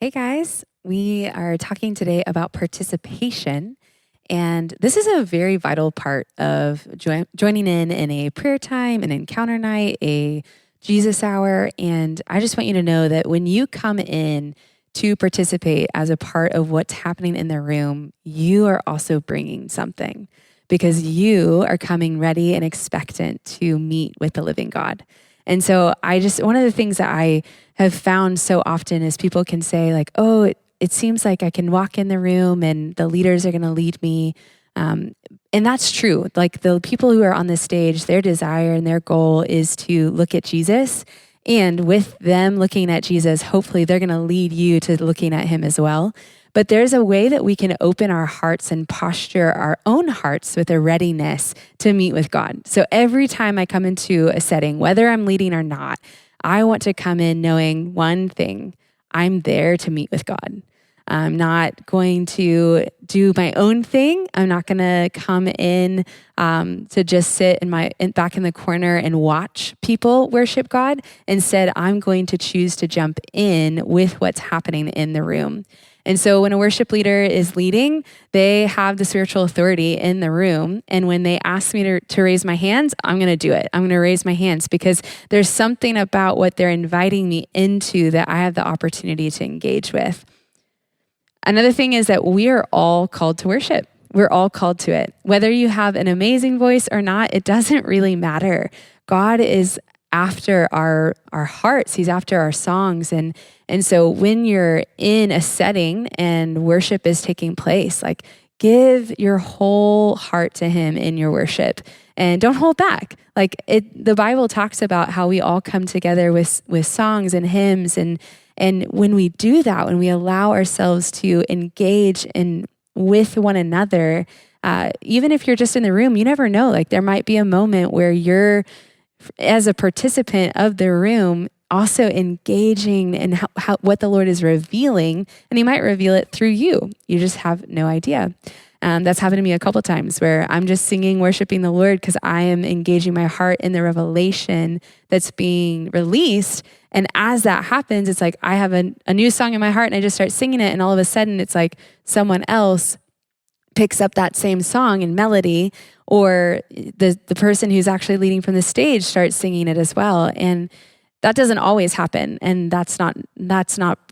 Hey guys, we are talking today about participation. And this is a very vital part of joining in a prayer time, an encounter night, a Jesus hour. And I just want you to know that when you come in to participate as a part of what's happening in the room, you are also bringing something because you are coming ready and expectant to meet with the living God. And so one of the things that I have found so often is people can say like, oh, it seems like I can walk in the room and the leaders are going to lead me. And that's true. Like the people who are on the stage, their desire and their goal is to look at Jesus. And with them looking at Jesus, hopefully they're going to lead you to looking at him as well. But there's a way that we can open our hearts and posture our own hearts with a readiness to meet with God. So every time I come into a setting, whether I'm leading or not, I want to come in knowing one thing: I'm there to meet with God. I'm not going to do my own thing. I'm not going to come in to just sit back in the corner and watch people worship God. Instead, I'm going to choose to jump in with what's happening in the room. And so when a worship leader is leading, they have the spiritual authority in the room. And when they ask me to raise my hands, I'm going to do it. I'm going to raise my hands because there's something about what they're inviting me into that I have the opportunity to engage with. Another thing is that we are all called to worship. We're all called to it. Whether you have an amazing voice or not, it doesn't really matter. God is after our hearts. He's after our songs. And so when you're in a setting and worship is taking place, like give your whole heart to him in your worship and don't hold back. The Bible talks about how we all come together with songs and hymns. And when we do that, when we allow ourselves to engage with one another, even if you're just in the room, you never know. Like there might be a moment where you're, as a participant of the room, also engaging in what the Lord is revealing, and he might reveal it through you. You just have no idea. That's happened to me a couple of times where I'm just singing, worshiping the Lord because I am engaging my heart in the revelation that's being released. And as that happens, it's like I have a new song in my heart and I just start singing it. And all of a sudden it's like someone else picks up that same song and melody, or the person who's actually leading from the stage starts singing it as well. And that doesn't always happen. And that's not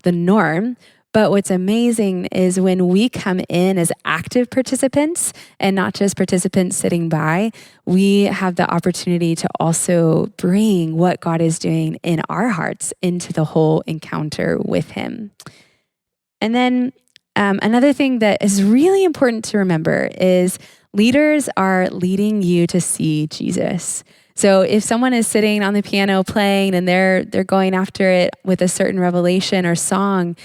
the norm. But what's amazing is when we come in as active participants and not just participants sitting by, we have the opportunity to also bring what God is doing in our hearts into the whole encounter with him. And then another thing that is really important to remember is leaders are leading you to see Jesus. So if someone is sitting on the piano playing and they're going after it with a certain revelation or song,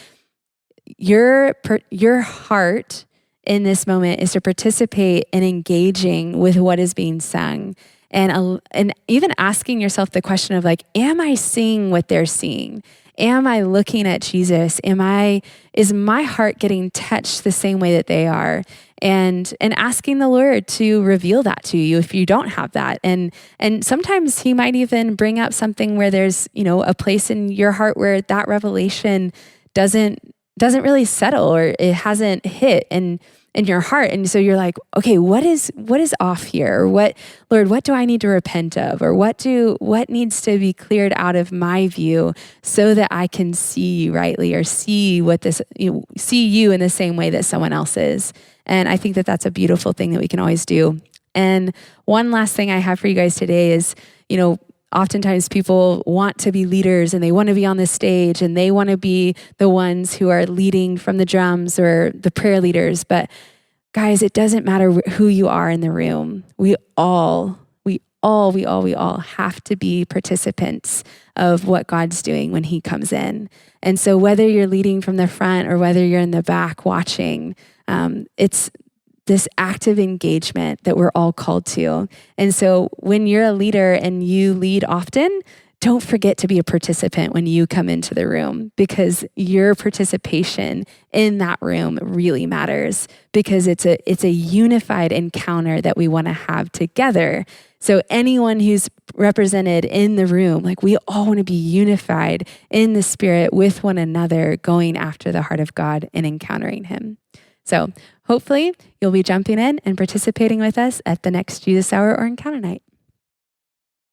your heart in this moment is to participate in engaging with what is being sung, and even asking yourself the question of like, am I seeing what they're seeing? Am I looking at Jesus? Is my heart getting touched the same way that they are? And asking the Lord to reveal that to you if you don't have that. And sometimes he might even bring up something where there's, a place in your heart where that revelation doesn't really settle, or it hasn't hit in your heart. And so you're like, okay, what is off here? Or Lord, what do I need to repent of? Or what needs to be cleared out of my view so that I can see you rightly, or see see you in the same way that someone else is. And I think that that's a beautiful thing that we can always do. And one last thing I have for you guys today is, oftentimes people want to be leaders and they want to be on the stage and they want to be the ones who are leading from the drums or the prayer leaders. But guys, it doesn't matter who you are in the room. We all have to be participants of what God's doing when he comes in. And so whether you're leading from the front or whether you're in the back watching, it's this active engagement that we're all called to. And so when you're a leader and you lead often, don't forget to be a participant when you come into the room, because your participation in that room really matters, because it's a unified encounter that we want to have together. So anyone who's represented in the room, like, we all want to be unified in the Spirit with one another, going after the heart of God and encountering him. So hopefully you'll be jumping in and participating with us at the next Jesus Hour or Encounter Night.